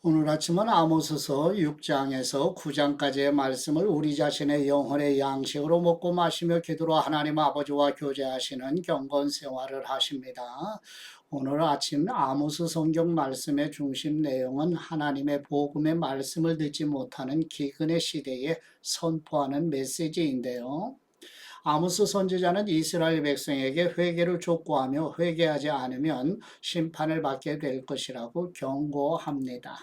오늘 아침은 아모스서 6장에서 9장까지의 말씀을 우리 자신의 영혼의 양식으로 먹고 마시며 기도로 하나님 아버지와 교제하시는 경건 생활을 하십니다. 오늘 아침 아모스 성경 말씀의 중심 내용은 하나님의 복음의 말씀을 듣지 못하는 기근의 시대에 선포하는 메시지인데요. 아모스 선지자는 이스라엘 백성에게 회개를 촉구하며 회개하지 않으면 심판을 받게 될 것이라고 경고합니다.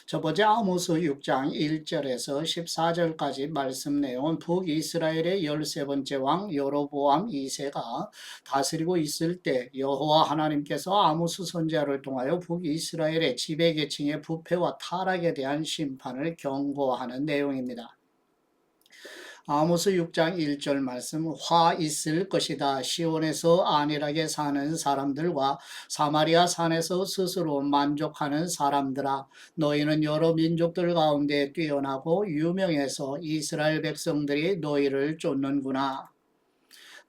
첫 번째 아모스 6장 1절에서 14절까지 말씀 내용은 북이스라엘의 13번째 왕 여로보암 2세가 다스리고 있을 때 여호와 하나님께서 아모스 선지자를 통하여 북이스라엘의 지배계층의 부패와 타락에 대한 심판을 경고하는 내용입니다. 아모스 6장 1절 말씀, 화 있을 것이다. 시온에서 안일하게 사는 사람들과 사마리아 산에서 스스로 만족하는 사람들아, 너희는 여러 민족들 가운데 뛰어나고 유명해서 이스라엘 백성들이 너희를 쫓는구나.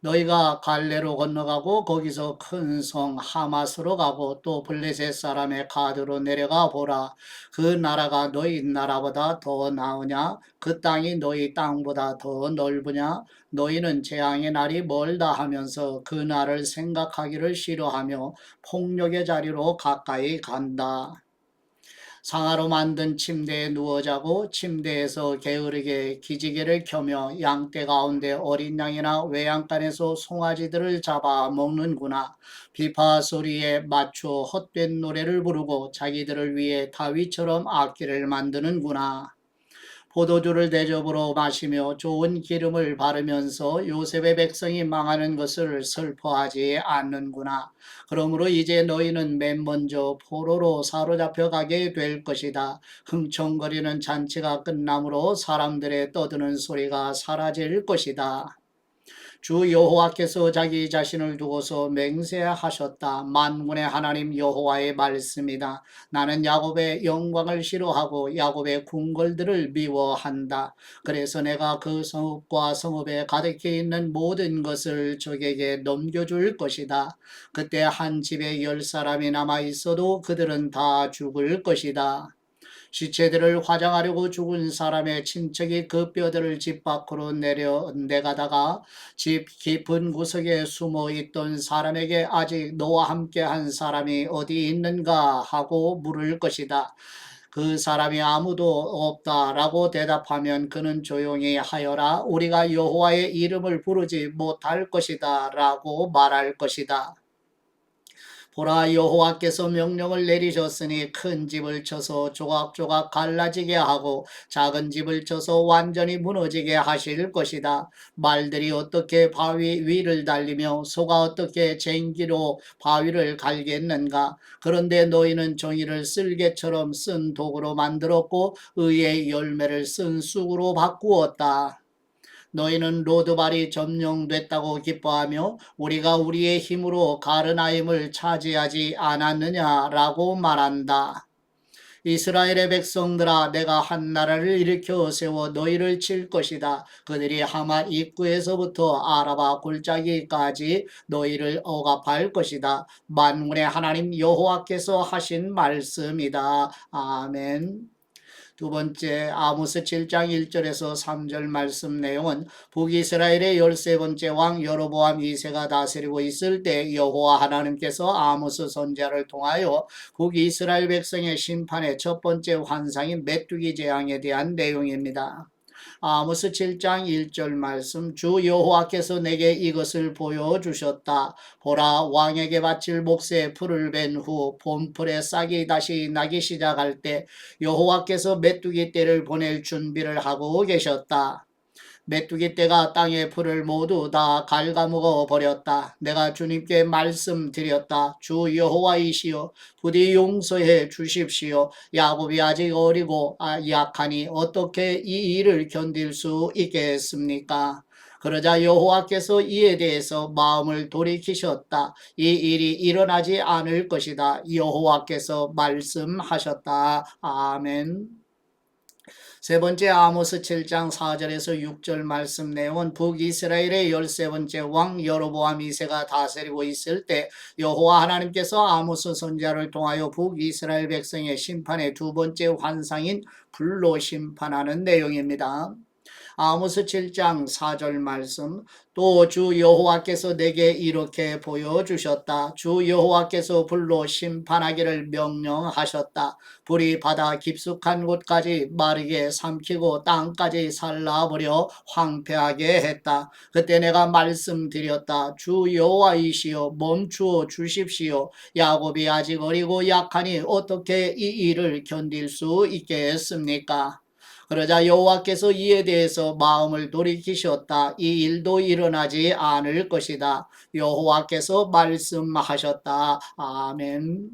너희가 갈레로 건너가고 거기서 큰 성 하마스로 가고 또 블레셋 사람의 가드로 내려가 보라. 그 나라가 너희 나라보다 더 나으냐? 그 땅이 너희 땅보다 더 넓으냐? 너희는 재앙의 날이 멀다 하면서 그 날을 생각하기를 싫어하며 폭력의 자리로 가까이 간다. 상아로 만든 침대에 누워 자고 침대에서 게으르게 기지개를 켜며 양떼 가운데 어린 양이나 외양간에서 송아지들을 잡아 먹는구나. 비파 소리에 맞춰 헛된 노래를 부르고 자기들을 위해 다윗처럼 악기를 만드는구나. 포도주를 대접으로 마시며 좋은 기름을 바르면서 요셉의 백성이 망하는 것을 슬퍼하지 않는구나. 그러므로 이제 너희는 맨 먼저 포로로 사로잡혀 가게 될 것이다. 흥청거리는 잔치가 끝나므로 사람들의 떠드는 소리가 사라질 것이다. 주 여호와께서 자기 자신을 두고서 맹세하셨다. 만군의 하나님 여호와의 말씀이다. 나는 야곱의 영광을 싫어하고 야곱의 궁궐들을 미워한다. 그래서 내가 그 성읍과 성읍에 가득히 있는 모든 것을 적에게 넘겨줄 것이다. 그때 한 집에 10사람이 남아 있어도 그들은 다 죽을 것이다. 시체들을 화장하려고 죽은 사람의 친척이 그 뼈들을 집 밖으로 내가다가 집 깊은 구석에 숨어 있던 사람에게 아직 너와 함께 한 사람이 어디 있는가 하고 물을 것이다. 그 사람이 아무도 없다라고 대답하면 그는 조용히 하여라. 우리가 여호와의 이름을 부르지 못할 것이다 라고 말할 것이다. 보라, 여호와께서 명령을 내리셨으니 큰 집을 쳐서 조각조각 갈라지게 하고 작은 집을 쳐서 완전히 무너지게 하실 것이다. 말들이 어떻게 바위 위를 달리며 소가 어떻게 쟁기로 바위를 갈겠는가. 그런데 너희는 종이를 쓸개처럼 쓴 도구로 만들었고 의의 열매를 쓴 쑥으로 바꾸었다. 너희는 로드발이 점령됐다고 기뻐하며 우리가 우리의 힘으로 가르나임을 차지하지 않았느냐라고 말한다. 이스라엘의 백성들아, 내가 한 나라를 일으켜 세워 너희를 칠 것이다. 그들이 하맛 입구에서부터 아라바 골짜기까지 너희를 억압할 것이다. 만군의 하나님 여호와께서 하신 말씀이다. 아멘. 두 번째 아모스 7장 1절에서 3절 말씀 내용은 북이스라엘의 13번째 왕 여로보암 2세가 다스리고 있을 때 여호와 하나님께서 아모스 선지자를 통하여 북이스라엘 백성의 심판의 첫 번째 환상인 메뚜기 재앙에 대한 내용입니다. 아모스 7장 1절 말씀, 주 여호와께서 내게 이것을 보여주셨다. 보라, 왕에게 바칠 몫에 풀을 벤 후 봄풀에 싹이 다시 나기 시작할 때 여호와께서 메뚜기 떼를 보낼 준비를 하고 계셨다. 메뚜기 떼가 땅의 풀을 모두 다 갉아먹어 버렸다. 내가 주님께 말씀드렸다. 주 여호와이시여, 부디 용서해 주십시오. 야곱이 아직 어리고 약하니 어떻게 이 일을 견딜 수 있겠습니까? 그러자 여호와께서 이에 대해서 마음을 돌이키셨다. 이 일이 일어나지 않을 것이다. 여호와께서 말씀하셨다. 아멘. 세 번째 아모스 7장 4절에서 6절 말씀 내용은 북이스라엘의 13번째 왕 여로보암 2세가 다스리고 있을 때 여호와 하나님께서 아모스 선지자를 통하여 북이스라엘 백성의 심판의 두 번째 환상인 불로 심판하는 내용입니다. 아모스 7장 4절 말씀 또 주 여호와께서 내게 이렇게 보여주셨다. 주 여호와께서 불로 심판하기를 명령하셨다. 불이 바다 깊숙한 곳까지 마르게 삼키고 땅까지 살라버려 황폐하게 했다. 그때 내가 말씀드렸다. 주 여호와이시여 멈추어 주십시오. 야곱이 아직 어리고 약하니 어떻게 이 일을 견딜 수 있겠습니까? 그러자 여호와께서 이에 대해서 마음을 돌이키셨다. 이 일도 일어나지 않을 것이다. 여호와께서 말씀하셨다. 아멘.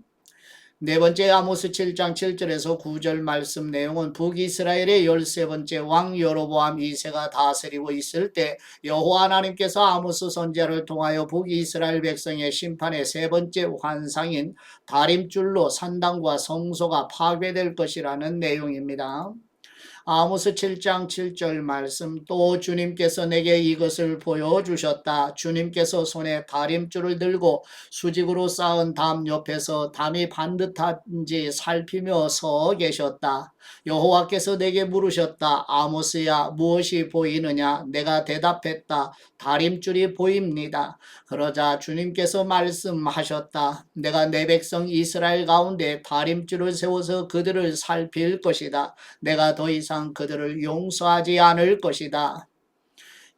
네 번째 아모스 7장 7절에서 9절 말씀 내용은 북이스라엘의 13번째 왕 여로보암 2세가 다스리고 있을 때 여호와 하나님께서 아모스 선지자를 통하여 북이스라엘 백성의 심판의 세 번째 환상인 다림줄로 산당과 성소가 파괴될 것이라는 내용입니다. 아모스 7장 7절 말씀 또 주님께서 내게 이것을 보여주셨다. 주님께서 손에 다림줄을 들고 수직으로 쌓은 담 옆에서 담이 반듯한지 살피며 서 계셨다. 여호와께서 내게 물으셨다. 아모스야 무엇이 보이느냐? 내가 대답했다. 다림줄이 보입니다. 그러자 주님께서 말씀하셨다. 내가 내 백성 이스라엘 가운데 다림줄을 세워서 그들을 살필 것이다. 내가 더 이상 그들을 용서하지 않을 것이다.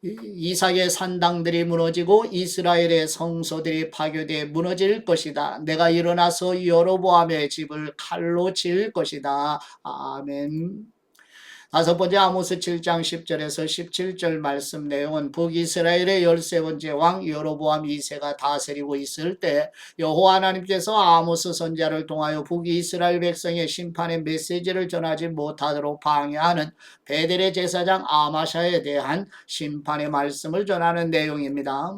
이삭의 산당들이 무너지고 이스라엘의 성소들이 파괴돼 무너질 것이다. 내가 일어나서 여로보암의 집을 칼로 칠 것이다. 아멘. 다섯 번째 아모스 7장 10절에서 17절 말씀 내용은 북이스라엘의 13번째 왕 여로보암 2세가 다스리고 있을 때 여호와 하나님께서 아모스 선지자를 통하여 북이스라엘 백성의 심판의 메시지를 전하지 못하도록 방해하는 베델의 제사장 아마샤에 대한 심판의 말씀을 전하는 내용입니다.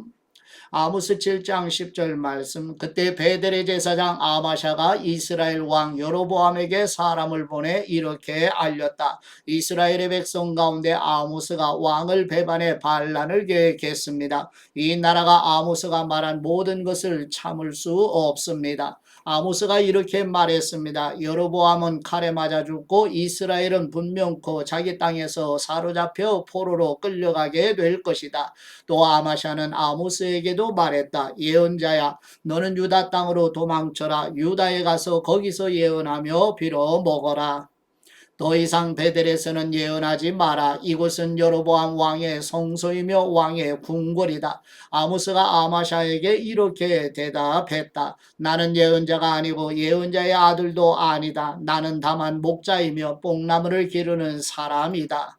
아모스 7장 10절 말씀 그때 베델의 제사장 아마샤가 이스라엘 왕 여로보암에게 사람을 보내 이렇게 알렸다. 이스라엘의 백성 가운데 아모스가 왕을 배반해 반란을 계획했습니다. 이 나라가 아모스가 말한 모든 것을 참을 수 없습니다. 아모스가 이렇게 말했습니다. 여로보암은 칼에 맞아 죽고 이스라엘은 분명코 자기 땅에서 사로잡혀 포로로 끌려가게 될 것이다. 또 아마샤는 아모스에게도 말했다. 예언자야 너는 유다 땅으로 도망쳐라. 유다에 가서 거기서 예언하며 빌어 먹어라. 더 이상 베델에서는 예언하지 마라. 이곳은 여로보암 왕의 성소이며 왕의 궁궐이다. 아모스가 아마샤에게 이렇게 대답했다. 나는 예언자가 아니고 예언자의 아들도 아니다. 나는 다만 목자이며 뽕나무를 기르는 사람이다.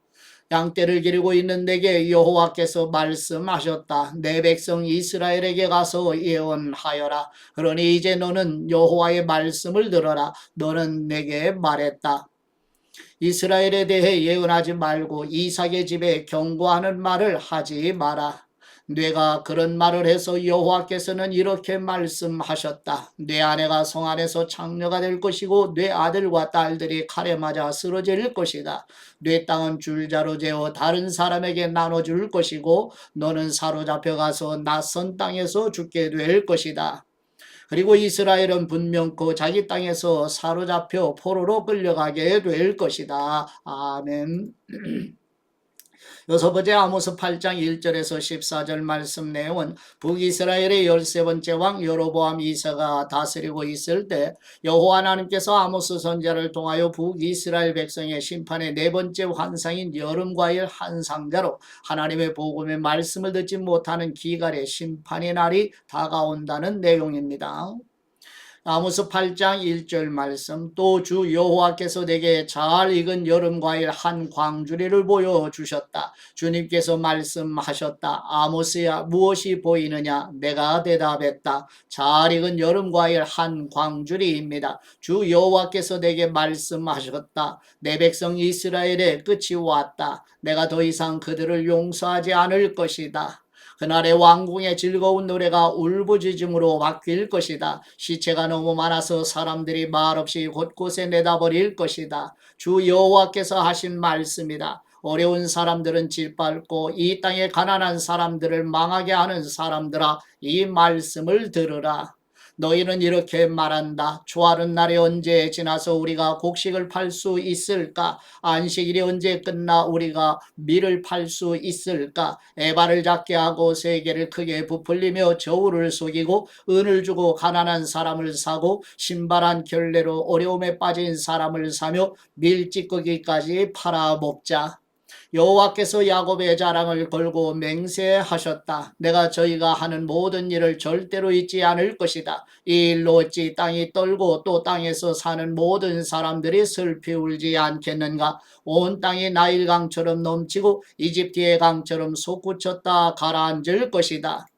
양떼를 기르고 있는 내게 여호와께서 말씀하셨다. 내 백성 이스라엘에게 가서 예언하여라. 그러니 이제 너는 여호와의 말씀을 들어라. 너는 내게 말했다. 이스라엘에 대해 예언하지 말고 이삭의 집에 경고하는 말을 하지 마라. 뇌가 그런 말을 해서 여호와께서는 이렇게 말씀하셨다. 뇌 아내가 성 안에서 창녀가 될 것이고 뇌 아들과 딸들이 칼에 맞아 쓰러질 것이다. 뇌 땅은 줄자로 재어 다른 사람에게 나눠줄 것이고 너는 사로잡혀 가서 낯선 땅에서 죽게 될 것이다. 그리고 이스라엘은 분명코 자기 땅에서 사로잡혀 포로로 끌려가게 될 것이다. 아멘. 여섯 번째 아모스 8장 1절에서 14절 말씀 내용은 북이스라엘의 13번째 왕 여로보암 2세가 다스리고 있을 때 여호와 하나님께서 아모스 선지자를 통하여 북이스라엘 백성의 심판의 네 번째 환상인 여름과일 한 상자로 하나님의 복음의 말씀을 듣지 못하는 기갈의 심판의 날이 다가온다는 내용입니다. 아모스 8장 1절 말씀 또 주 여호와께서 내게 잘 익은 여름과일 한 광주리를 보여주셨다. 주님께서 말씀하셨다. 아모스야 무엇이 보이느냐? 내가 대답했다. 잘 익은 여름과일 한 광주리입니다. 주 여호와께서 내게 말씀하셨다. 내 백성 이스라엘의 끝이 왔다. 내가 더 이상 그들을 용서하지 않을 것이다. 그날의 왕궁의 즐거운 노래가 울부짖음으로 바뀔 것이다. 시체가 너무 많아서 사람들이 말없이 곳곳에 내다버릴 것이다. 주 여호와께서 하신 말씀이다. 어려운 사람들은 짓밟고 이 땅에 가난한 사람들을 망하게 하는 사람들아, 이 말씀을 들으라. 너희는 이렇게 말한다. 조하는 날이 언제 지나서 우리가 곡식을 팔 수 있을까? 안식일이 언제 끝나 우리가 밀을 팔 수 있을까? 에바를 작게 하고 세계를 크게 부풀리며 저울을 속이고 은을 주고 가난한 사람을 사고 신발한 결례로 어려움에 빠진 사람을 사며 밀찌꺼기까지 팔아먹자. 여호와께서 야곱의 자랑을 걸고 맹세하셨다. 내가 저희가 하는 모든 일을 절대로 잊지 않을 것이다. 이 일로 어찌 땅이 떨고 또 땅에서 사는 모든 사람들이 슬피 울지 않겠는가? 온 땅이 나일강처럼 넘치고 이집트의 강처럼 솟구쳤다 가라앉을 것이다.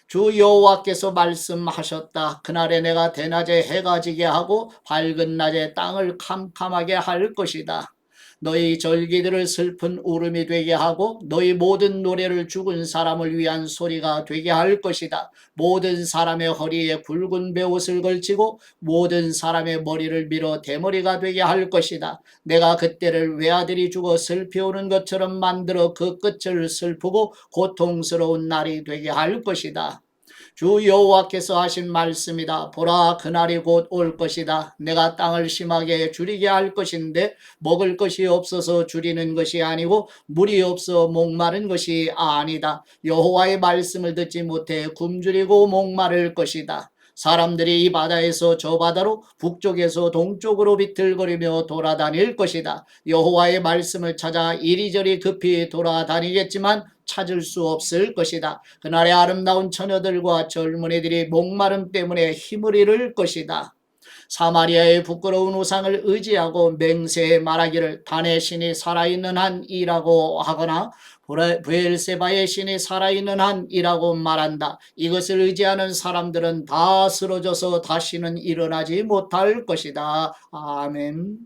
주 여호와께서 말씀하셨다. 그날에 내가 대낮에 해가 지게 하고 밝은 낮에 땅을 캄캄하게 할 것이다. 너희 절기들을 슬픈 울음이 되게 하고 너희 모든 노래를 죽은 사람을 위한 소리가 되게 할 것이다. 모든 사람의 허리에 굵은 베옷을 걸치고 모든 사람의 머리를 밀어 대머리가 되게 할 것이다. 내가 그때를 외아들이 죽어 슬피 우는 것처럼 만들어 그 끝을 슬프고 고통스러운 날이 되게 할 것이다. 주 여호와께서 하신 말씀이다. 보라, 그날이 곧 올 것이다. 내가 땅을 심하게 줄이게 할 것인데 먹을 것이 없어서 줄이는 것이 아니고 물이 없어 목마른 것이 아니다. 여호와의 말씀을 듣지 못해 굶주리고 목마를 것이다. 사람들이 이 바다에서 저 바다로 북쪽에서 동쪽으로 비틀거리며 돌아다닐 것이다. 여호와의 말씀을 찾아 이리저리 급히 돌아다니겠지만 찾을 수 없을 것이다. 그날의 아름다운 처녀들과 젊은이들이 목마름 때문에 힘을 잃을 것이다. 사마리아의 부끄러운 우상을 의지하고 맹세해 말하기를 단의 신이 살아있는 한이라고 하거나 브엘세바의 신이 살아있는 한이라고 말한다. 이것을 의지하는 사람들은 다 쓰러져서 다시는 일어나지 못할 것이다. 아멘.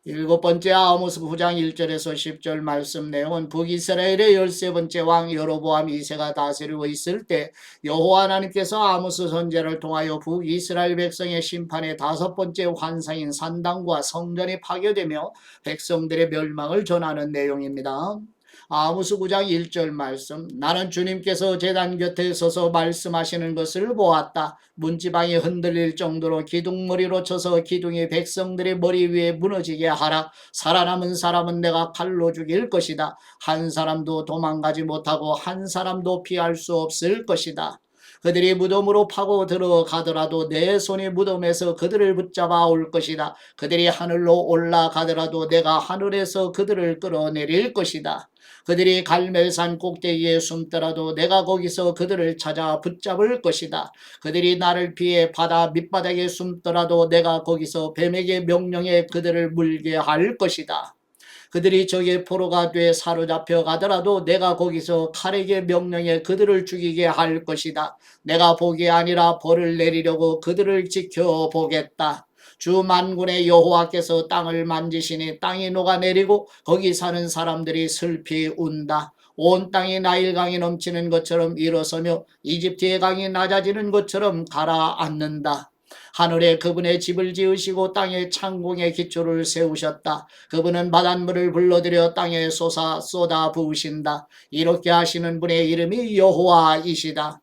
일곱 번째 아모스 9장 1절에서 10절 말씀 내용은 북이스라엘의 13번째 왕 여로보암 2세가 다스리고 있을 때 여호와 하나님께서 아모스 선지자를 통하여 북이스라엘 백성의 심판의 5번째 환상인 산당과 성전이 파괴되며 백성들의 멸망을 전하는 내용입니다. 아모스 9장 1절 말씀. 나는 주님께서 제단 곁에 서서 말씀하시는 것을 보았다. 문지방이 흔들릴 정도로 기둥머리로 쳐서 기둥이 백성들의 머리 위에 무너지게 하라. 살아남은 사람은 내가 칼로 죽일 것이다. 한 사람도 도망가지 못하고 한 사람도 피할 수 없을 것이다. 그들이 무덤으로 파고 들어가더라도 내 손이 무덤에서 그들을 붙잡아 올 것이다. 그들이 하늘로 올라가더라도 내가 하늘에서 그들을 끌어내릴 것이다. 그들이 갈멜산 꼭대기에 숨더라도 내가 거기서 그들을 찾아 붙잡을 것이다. 그들이 나를 피해 바다 밑바닥에 숨더라도 내가 거기서 뱀에게 명령해 그들을 물게 할 것이다. 그들이 적의 포로가 돼 사로잡혀 가더라도 내가 거기서 칼에게 명령해 그들을 죽이게 할 것이다. 내가 복이 아니라 벌을 내리려고 그들을 지켜보겠다. 주 만군의 여호와께서 땅을 만지시니 땅이 녹아내리고 거기 사는 사람들이 슬피 운다. 온 땅이 나일강이 넘치는 것처럼 일어서며 이집트의 강이 낮아지는 것처럼 가라앉는다. 하늘에 그분의 집을 지으시고 땅에 창공의 기초를 세우셨다. 그분은 바닷물을 불러들여 땅에 쏟아 부으신다. 이렇게 하시는 분의 이름이 여호와이시다.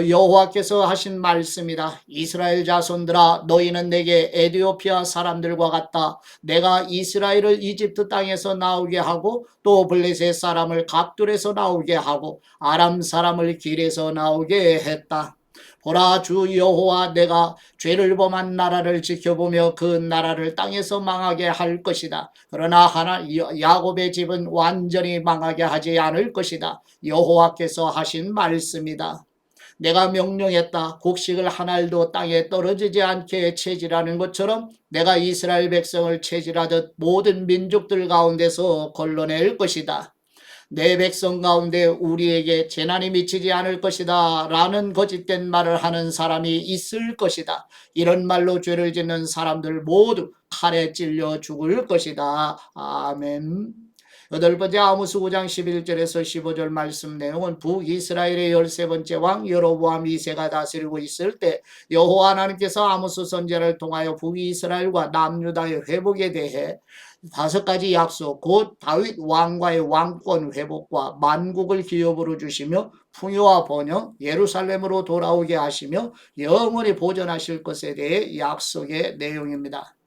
여호와께서 하신 말씀이다. 이스라엘 자손들아, 너희는 내게 에디오피아 사람들과 같다. 내가 이스라엘을 이집트 땅에서 나오게 하고 또 블레셋 사람을 갑둘에서 나오게 하고 아람 사람을 길에서 나오게 했다. 보라, 주 여호와, 내가 죄를 범한 나라를 지켜보며 그 나라를 땅에서 망하게 할 것이다. 그러나 야곱의 집은 완전히 망하게 하지 않을 것이다. 여호와께서 하신 말씀이다. 내가 명령했다. 곡식을 한 알도 땅에 떨어지지 않게 체질하는 것처럼 내가 이스라엘 백성을 체질하듯 모든 민족들 가운데서 걸러낼 것이다. 내 백성 가운데 우리에게 재난이 미치지 않을 것이다 라는 거짓된 말을 하는 사람이 있을 것이다. 이런 말로 죄를 짓는 사람들 모두 칼에 찔려 죽을 것이다. 아멘. 여덟 번째 아모스 9장 11절에서 15절 말씀 내용은 북이스라엘의 13번째 왕 여로보암 2세가 다스리고 있을 때 여호와 하나님께서 아모스 선지자를 통하여 북이스라엘과 남유다의 회복에 대해 5가지 약속, 곧 다윗 왕과의 왕권 회복과 만국을 기업으로 주시며 풍요와 번영, 예루살렘으로 돌아오게 하시며 영원히 보존하실 것에 대해 약속의 내용입니다.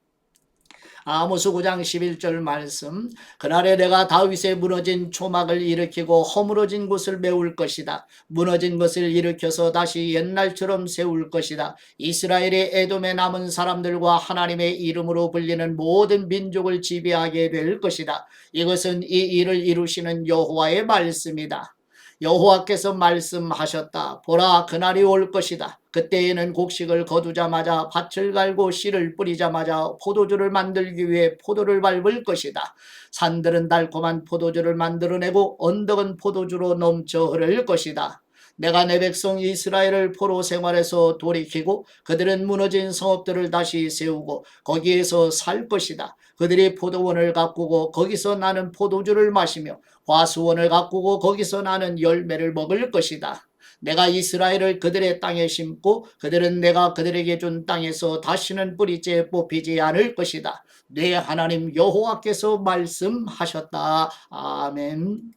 아모스 9장 11절 말씀, 그날에 내가 다윗의 무너진 초막을 일으키고 허물어진 곳을 메울 것이다. 무너진 것을 일으켜서 다시 옛날처럼 세울 것이다. 이스라엘의 에돔에 남은 사람들과 하나님의 이름으로 불리는 모든 민족을 지배하게 될 것이다. 이것은 이 일을 이루시는 여호와의 말씀이다. 여호와께서 말씀하셨다. 보라, 그날이 올 것이다. 그때에는 곡식을 거두자마자 밭을 갈고 씨를 뿌리자마자 포도주를 만들기 위해 포도를 밟을 것이다. 산들은 달콤한 포도주를 만들어내고 언덕은 포도주로 넘쳐 흐를 것이다. 내가 내 백성 이스라엘을 포로 생활에서 돌이키고 그들은 무너진 성읍들을 다시 세우고 거기에서 살 것이다. 그들이 포도원을 가꾸고 거기서 나는 포도주를 마시며 과수원을 가꾸고 거기서 나는 열매를 먹을 것이다. 내가 이스라엘을 그들의 땅에 심고 그들은 내가 그들에게 준 땅에서 다시는 뿌리째 뽑히지 않을 것이다. 내 하나님 여호와께서 말씀하셨다. 아멘.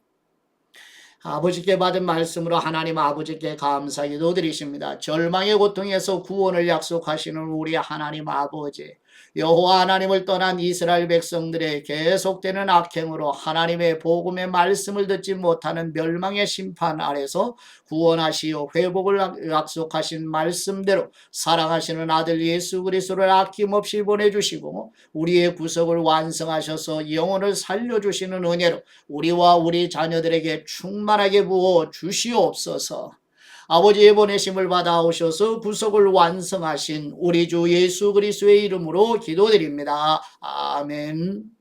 아버지께 받은 말씀으로 하나님 아버지께 감사기도 드리십니다. 절망의 고통에서 구원을 약속하시는 우리 하나님 아버지, 여호와 하나님을 떠난 이스라엘 백성들의 계속되는 악행으로 하나님의 복음의 말씀을 듣지 못하는 멸망의 심판 아래서 구원하시어 회복을 약속하신 말씀대로 사랑하시는 아들 예수 그리스도를 아낌없이 보내주시고 우리의 구속을 완성하셔서 영혼을 살려주시는 은혜로 우리와 우리 자녀들에게 충만하게 부어 주시옵소서. 아버지의 보내심을 받아오셔서 구속을 완성하신 우리 주 예수 그리스도의 이름으로 기도드립니다. 아멘.